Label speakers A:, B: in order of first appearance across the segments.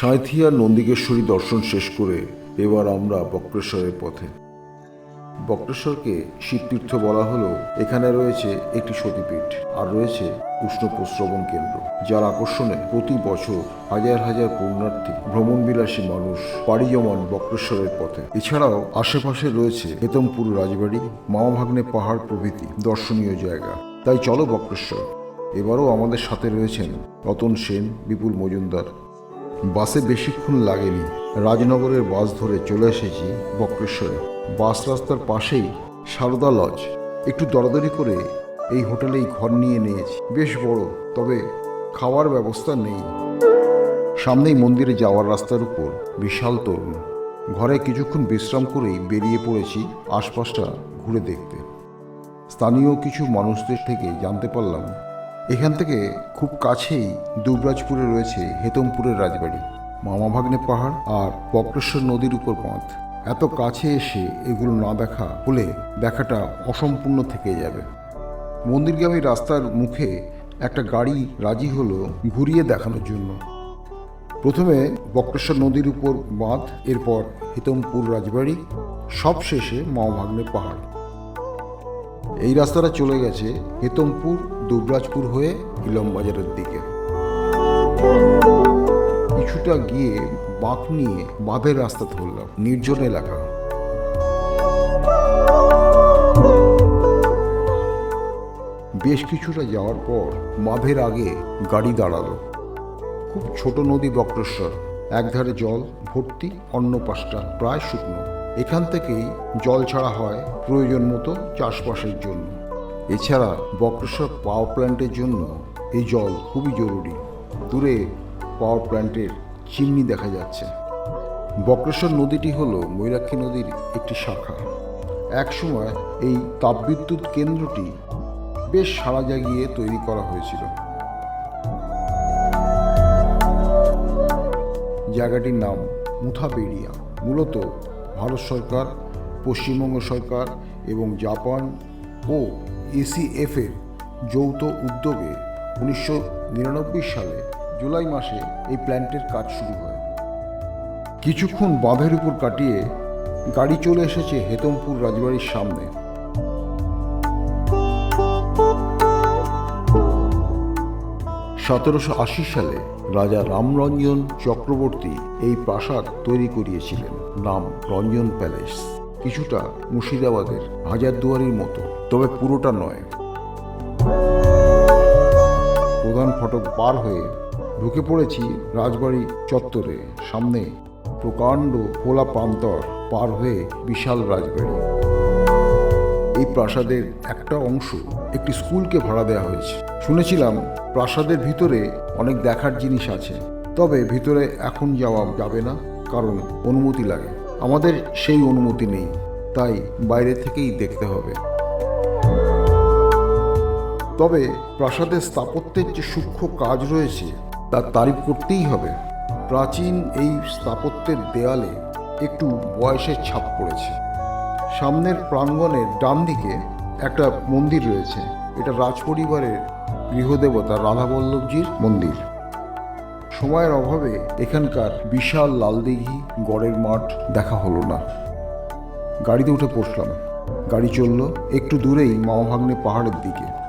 A: সাঁইথিয়া নন্দিকেশ্বরী দর্শন শেষ করে এবার আমরা বক্রেশ্বরের পথে। বক্রেশ্বরকে শিবতীর্থ বলা হলেও এখানে রয়েছে একটি সতীপীঠ আর রয়েছে উষ্ণ প্রস্রবণ কেন্দ্র, যার আকর্ষণে প্রতি বছর হাজার হাজার পুণ্যার্থী ভ্রমণবিলাসী মানুষ পাড়ি জমান বক্রেশ্বরের পথে। এছাড়াও আশেপাশে রয়েছে হেতমপুর রাজবাড়ি, মামাভাগ্নে পাহাড় প্রভৃতি দর্শনীয় জায়গা। তাই চলো বক্রেশ্বর। এবারও আমাদের সাথে রয়েছেন রতন সেন, বিপুল মজুমদার। বাসে বেশিক্ষণ লাগেনি, রাজনগরের বাস ধরে চলে এসেছি বক্রেশ্বরে। বাস রাস্তার পাশেই সারদা লজ। একটু দরাদরি করে এই হোটেলেই ঘর নিয়ে নিয়েছি। বেশ বড়, তবে খাওয়ার ব্যবস্থা নেই। সামনেই মন্দিরে যাওয়ার রাস্তার উপর বিশাল তরুণ। ঘরে কিছুক্ষণ বিশ্রাম করেই বেরিয়ে পড়েছি আশপাশটা ঘুরে দেখতে। স্থানীয় কিছু মানুষদের থেকে জানতে পারলাম এখান থেকে খুব কাছেই দুবরাজপুরে রয়েছে হেতমপুরের রাজবাড়ি, মামাভাগ্নে পাহাড় আর বক্রেশ্বর নদীর উপর বাঁধ। এত কাছে এসে এগুলো না দেখা হলে দেখাটা অসম্পূর্ণ থেকে যাবে। মন্দিরগামী রাস্তার মুখে একটা গাড়ি রাজি হলো ঘুরিয়ে দেখানোর জন্য। প্রথমে বক্রেশ্বর নদীর উপর বাঁধ, এরপর হেতমপুর রাজবাড়ি, সব শেষে মামাভাগ্নে পাহাড়। এই রাস্তাটা চলে গেছে হেতমপুর দুবরাজপুর হয়ে ইলমবাজারের দিকে। কিছুটা গিয়ে বাঁক নিয়ে বাঁধের রাস্তা ধরলাম। নির্জন এলাকা। বেশ কিছুটা যাওয়ার পর বাঁধের আগে গাড়ি দাঁড়ালো। খুব ছোট নদী বক্রেশ্বর, একধারে জল ভর্তি, অন্য পাশটা প্রায় শুকনো। এখান থেকেই জল ছাড়া হয় প্রয়োজন মতো চাষবাসের জন্য। এছাড়া বক্রেশ্বর পাওয়ার প্ল্যান্টের জন্য এই জল খুবই জরুরি। দূরে পাওয়ার প্ল্যান্টের চিমনি দেখা যাচ্ছে। বক্রেশ্বর নদীটি হল ময়ূরাক্ষী নদীর একটি শাখা। একসময় এই তাপবিদ্যুৎ কেন্দ্রটি বেশ সাড়া জাগিয়ে তৈরি করা হয়েছিল। জায়গাটির নাম মুথাবেড়িয়া। মূলত ভারত সরকার, পশ্চিমবঙ্গ সরকার এবং জাপান ও এসিএফের যৌথ উদ্যোগে 1999 সালে জুলাই মাসে এই প্ল্যান্টের কাজ শুরু হয়। কিছুক্ষণ বাঁধের উপর কাটিয়ে গাড়ি চলে এসেছে হেতমপুর রাজবাড়ির সামনে। (1780 সালে রাজা রামরঞ্জন চক্রবর্তী এই প্রাসাদ তৈরি করিয়েছিলেন। নাম রঞ্জন প্যালেস। কিছুটা মুর্শিদাবাদের হাজারদুয়ারির মতো, তবে পুরোটা নয়। প্রধান ফটক পার হয়ে ঢুকে পড়েছি রাজবাড়ি চত্বরে। সামনে প্রকাণ্ড খোলা প্রান্তর, পার হয়ে বিশাল রাজবাড়ি। এই প্রাসাদের একটা অংশ একটি স্কুলকে ভাড়া দেওয়া হয়েছে। শুনেছিলাম প্রাসাদের ভিতরে অনেক দেখার জিনিস আছে, তবে ভিতরে এখন যাওয়া যাবে না, কারণ অনুমতি লাগে। আমাদের সেই অনুমতি নেই, তাই বাইরে থেকেই দেখতে হবে। তবে প্রাসাদের স্থাপত্যের যে সূক্ষ্ম কাজ রয়েছে তার তারিফ করতেই হবে। প্রাচীন এই স্থাপত্যের দেয়ালে একটু বয়সের ছাপ পড়েছে। সামনের প্রাঙ্গণের ডান দিকে একটা মন্দির রয়েছে। এটা রাজপরিবারের গৃহদেবতা রাধাবল্লভজির মন্দির। সময়ের অভাবে এখানকার বিশাল লালদিঘি, গড়ের মাঠ দেখা হলো না। গাড়িতে উঠে পড়লাম। গাড়ি চলল একটু দূরেই মামাভাগ্নে পাহাড়ের দিকে।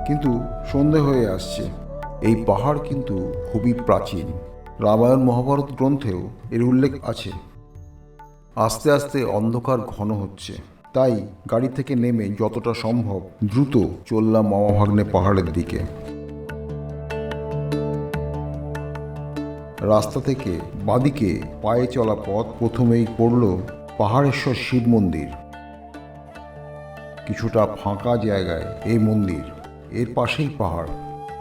A: কিন্তু সন্ধে হয়ে আসছে। এই পাহাড় কিন্তু খুবই প্রাচীন। রামায়ণ মহাভারত গ্রন্থেও এর উল্লেখ আছে। আস্তে আস্তে অন্ধকার ঘন হচ্ছে, তাই গাড়ি থেকে নেমে যতটা সম্ভব দ্রুত চললাম মামাভাগ্নে পাহাড়ের দিকে। রাস্তা থেকে বাঁদিকে পায়ে চলা পথ প্রথমেই পড়ল পাহাড়েশ্বর শিব মন্দির। কিছুটা ফাঁকা জায়গায় এই মন্দির, এর পাশেই পাহাড়।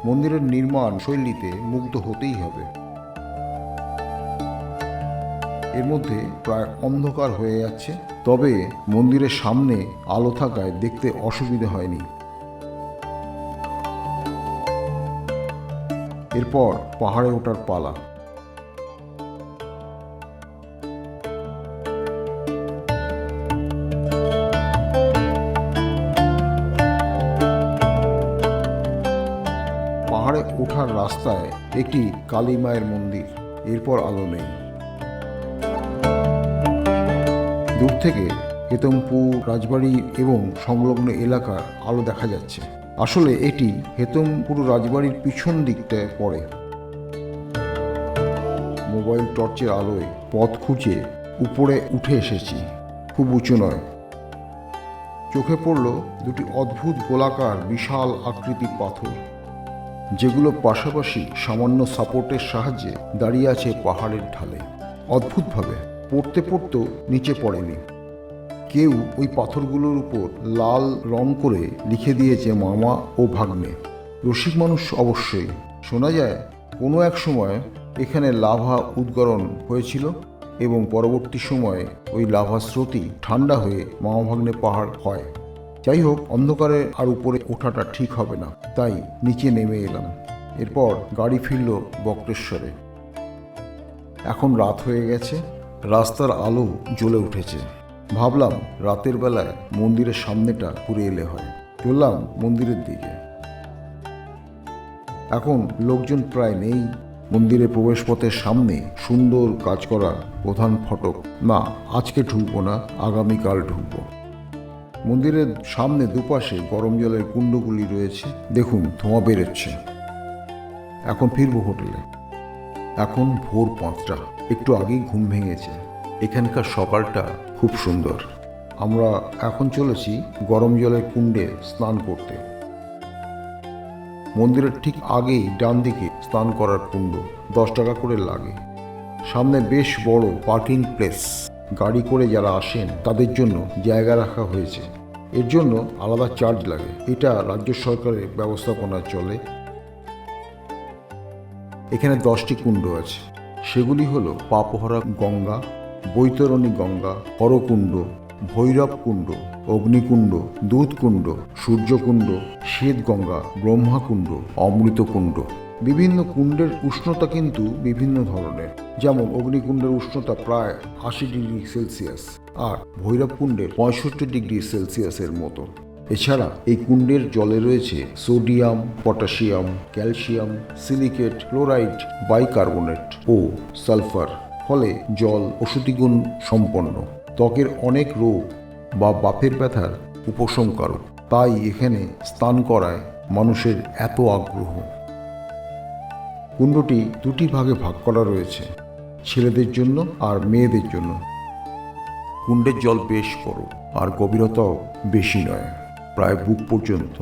A: মন্দিরের নির্মাণ শৈলীতে মুগ্ধ হতেই হবে। এর মধ্যে প্রায় অন্ধকার হয়ে যাচ্ছে, তবে মন্দিরের সামনে আলো থাকায় দেখতে অসুবিধা হয়নি। এরপর পাহাড়ে ওঠার পালা। পাহাড়ে ওঠার রাস্তায় একটি কালী মায়ের মন্দির। এরপর আলো নেই। দূর থেকে হেতমপুর রাজবাড়ি এবং সংলগ্ন এলাকার আলো দেখা যাচ্ছে। আসলে এটি হেতমপুর রাজবাড়ির পিছন দিকটায় পড়ে। মোবাইল টর্চের আলোয় পথ খুঁজে উপরে উঠে এসেছি। খুব উঁচু নয়। চোখে পড়ল দুটি অদ্ভুত গোলাকার বিশাল আকৃতির পাথর, যেগুলো পাশাপাশি সামান্য সাপোর্টের সাহায্যে দাঁড়িয়ে আছে পাহাড়ের ঢালে। অদ্ভুতভাবে পড়তে পড়তেও নিচে পড়েনি। কেউ ওই পাথরগুলোর উপর লাল রং করে লিখে দিয়েছে মামা ও ভাগ্নে। রসিক মানুষ অবশ্যই। শোনা যায় কোনো এক সময় এখানে লাভা উদ্গরণ হয়েছিল এবং পরবর্তী সময়ে ওই লাভা স্রোতই ঠান্ডা হয়ে মামা ভাগ্নে পাহাড় হয়। যাই হোক, অন্ধকারে আর উপরে ওঠাটা ঠিক হবে না, তাই নিচে নেমে এলাম। এরপর গাড়ি ফিরল বক্রেশ্বরে। এখন রাত হয়ে গেছে, রাস্তার আলো জ্বলে উঠেছে। ভাবলাম রাতের বেলায় মন্দিরের সামনেটা ঘুরে এলে হয়। চললাম মন্দিরের দিকে। এখন লোকজন প্রায় নেই। মন্দিরের প্রবেশপথের সামনে সুন্দর কাজ করা প্রধান ফটক। না, আজকে ঢুকবো না, আগামীকাল ঢুকবো। মন্দিরের সামনে দুপাশে গরম জলের কুণ্ডগুলি রয়েছে। দেখুন, ধোঁয়া বেরোচ্ছে। এখন ফিরবো হোটেলে। এখন ভোর 5টা। একটু আগেই ঘুম ভেঙেছে। এখানকার সকালটা খুব সুন্দর। আমরা এখন চলেছি গরম জলের কুণ্ডে স্নান করতে। মন্দিরের ঠিক আগেই ডান দিকে স্নান করার কুণ্ড। 10 টাকা করে লাগে। সামনে বেশ বড় পার্কিং প্লেস। গাড়ি করে যারা আসেন তাদের জন্য জায়গা রাখা হয়েছে। এর জন্য আলাদা চার্জ লাগে। এটা রাজ্য সরকারের ব্যবস্থাপনায় চলে। এখানে 10টি কুণ্ড আছে। সেগুলি হলো পাপহরা গঙ্গা, বৈতরণী গঙ্গা, হরকুণ্ড, ভৈরব কুণ্ড, অগ্নিকুণ্ড, দুধকুণ্ড, সূর্যকুণ্ড, শ্বেতগঙ্গা, ব্রহ্মাকুণ্ড, অমৃতকুণ্ড। বিভিন্ন কুণ্ডের উষ্ণতা কিন্তু বিভিন্ন ধরনের। যেমন অগ্নিকুণ্ডের উষ্ণতা প্রায় 80 ডিগ্রি সেলসিয়াস আর ভৈরব কুণ্ডের 65 ডিগ্রি সেলসিয়াসের মতো। এছাড়া এই কুণ্ডের জলে রয়েছে sodium, potassium, calcium, silicate, chloride, bicarbonate ও সালফার। ফলে জল ঔষধি গুণ সম্পন্ন। ত্বকের অনেক রোগ বা বাতের ব্যথার উপশমকারক। তাই এখানে স্নান করায় মানুষের এত আগ্রহ। কুণ্ডটি দুটি ভাগে ভাগ করা রয়েছে, ছেলেদের জন্য আর মেয়েদের জন্য। কুণ্ডের জল বেশ বড় আর গভীরতাও বেশি নয়, প্রায় বুক পর্যন্ত।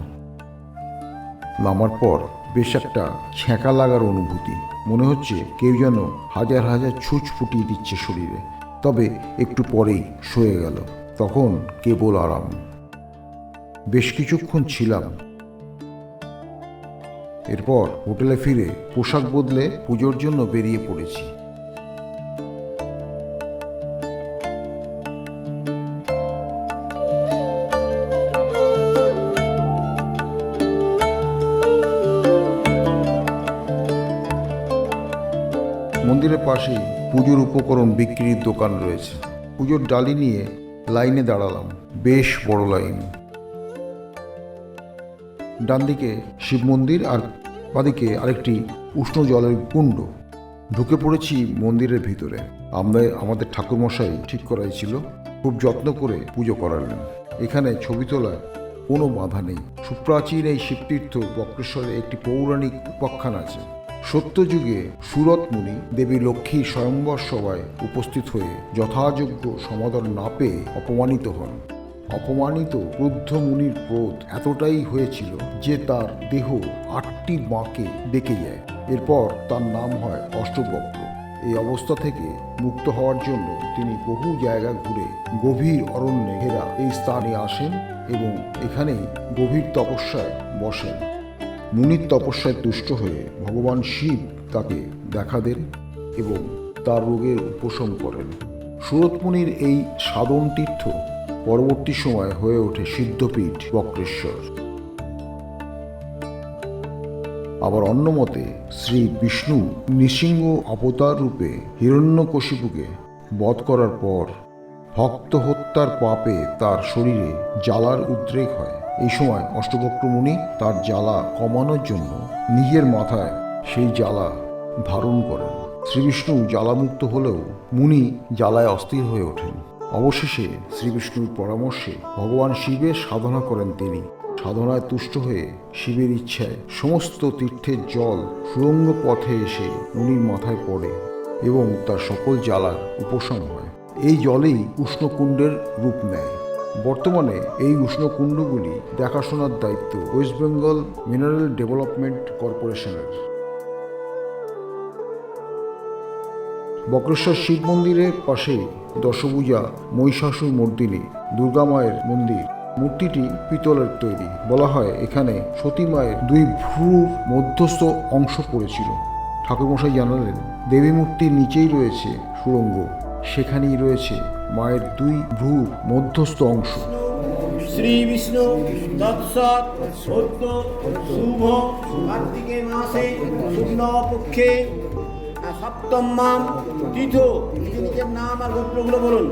A: নামার পর বেশ একটা ছ্যাঁকা লাগার অনুভূতি। মনে হচ্ছে কেউ যেন হাজার হাজার ছুঁচ ফুটিয়ে দিচ্ছে শরীরে। তবে একটু পরেই সয়ে গেল। তখন কেবল আরাম। বেশ কিছুক্ষণ ছিলাম। এরপর হোটেলে ফিরে পোশাক বদলে পুজোর জন্য বেরিয়ে পড়েছি। মন্দিরের পাশেই পুজোর উপকরণ বিক্রির দোকান রয়েছে। পুজোর ডালি নিয়ে লাইনে দাঁড়ালাম। বেশ বড় লাইন। ডান দিকে শিব মন্দির আর বাদিকে আরেকটি উষ্ণ জলের কুণ্ড। ঢুকে পড়েছি মন্দিরের ভিতরে। আমাদের ঠাকুরমশাই ঠিক করাই ছিল। খুব যত্ন করে পুজো করালেন। এখানে ছবি তোলার কোনো বাধা নেই। সুপ্রাচীন এই শিবতীর্থ বক্রেশ্বরে একটি পৌরাণিক উপাখ্যান আছে। সত্যযুগে সুরত মুনি দেবী লক্ষ্মীর স্বয়ম্বর সভায় উপস্থিত হয়ে যথাযোগ্য সমাদর না পেয়ে অপমানিত হন। অপমানিত ক্রুদ্ধ মুনির ক্রোধ এতটাই হয়েছিল যে তার দেহ 8টি বাঁকে বেঁকে যায়। এরপর তার নাম হয় অষ্টবক্র। এই অবস্থা থেকে মুক্ত হওয়ার জন্য তিনি বহু জায়গা ঘুরে গভীর অরণ্যে ঘেরা এই স্থানে আসেন এবং এখানেই গভীর তপস্যায় বসেন। মুনির তপস্যায় তুষ্ট হয়ে ভগবান শিব তাকে দেখা দেন এবং তার রোগের উপশম করেন। সুরত মুনির এই সাধন তীর্থ পরবর্তী সময় হয়ে ওঠে সিদ্ধপীঠ বক্রেশ্বর। আবার অন্য মতে শ্রী বিষ্ণু নৃসিংহ অবতার রূপে হিরণ্যকশিপুকে বধ করার পর ভক্ত হত্যার পাপে তার শরীরে জ্বালার উদ্রেক হয়। এই সময় অষ্টবক্র মুনি তার জ্বালা কমানোর জন্য নিজের মাথায় সেই জ্বালা ধারণ করেন। শ্রীবিষ্ণু জ্বালামুক্ত হলেও মুনি জ্বালায় অস্থির হয়ে ওঠেন। অবশেষে শ্রীবিষ্ণুর পরামর্শে ভগবান শিবের সাধনা করেন তিনি। সাধনায় তুষ্ট হয়ে শিবের ইচ্ছায় সমস্ত তীর্থের জল সুড়ঙ্গ পথে এসে মুনির মাথায় পড়ে এবং তার সকল জ্বালার উপশম হয়। এই জলেই উষ্ণকুণ্ডের রূপ নেয়। বর্তমানে এই উষ্ণকুণ্ডগুলি দেখাশোনার দায়িত্ব ওয়েস্ট বেঙ্গল মিনারেল ডেভেলপমেন্ট কর্পোরেশনের। বক্রেশ্বর শিব মন্দিরের পাশে দশভুজা মহিষাসুর মর্দিনী দুর্গা মায়ের মন্দির। মূর্তিটি পিতলের তৈরি। বলা হয় এখানে সতী মায়ের 2 ভ্রুর মধ্যস্থ অংশ পড়েছিল। ঠাকুরমশাই জানালেন দেবী মূর্তির নিচেই রয়েছে সুড়ঙ্গ, সেখানেই রয়েছে মায়ের 2 ভ্রুর মধ্যস্থ অংশ।
B: শ্রী বিষ্ণু তৎসৎ সত্য শুভ কার্তিকে মাসে শুক্ল পক্ষে সপ্তমাম তীর্থ। নিজের নাম আর গোত্রগুলো বলুন।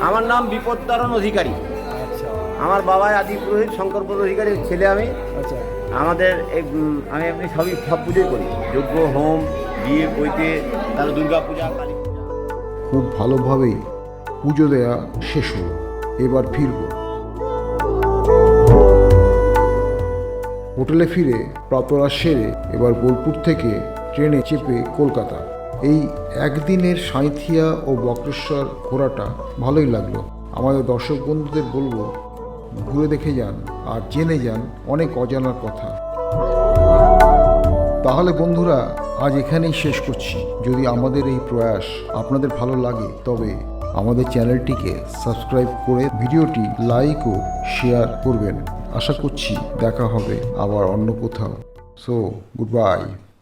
B: আমার নাম বিপত্তারণ অধিকারী। আমার বাবা আদি পুরোহিত শঙ্করপুর অধিকারীর ছেলে আমি। আমাদের আমি এমনি সব পুজোই করি, যজ্ঞ হোম বিয়ে বইতে, তার দুর্গা পূজা কালী পূজা।
A: খুব ভালোভাবেই পুজো দেয়া শেষ হলো। এবার ফিরব। হোটেলে ফিরে প্রাতরাশ সেরে এবার বোলপুর থেকে ট্রেনে চেপে কলকাতা। এই একদিনের সাঁইথিয়া ও বক্রেশ্বর ঘোরাটা ভালোই লাগলো। আমাদের দর্শক বন্ধুদের বলবো ঘুরে দেখে যান আর জেনে যান অনেক অজানার কথা। তাহলে বন্ধুরা আজ এখানেই শেষ করছি। যদি আমাদের এই প্রয়াস আপনাদের ভালো লাগে তবে আমাদের চ্যানেলটিকে সাবস্ক্রাইব করে ভিডিওটি লাইক ও শেয়ার করবেন। আশা করছি দেখা হবে আবার অন্য কোথাও। So good bye.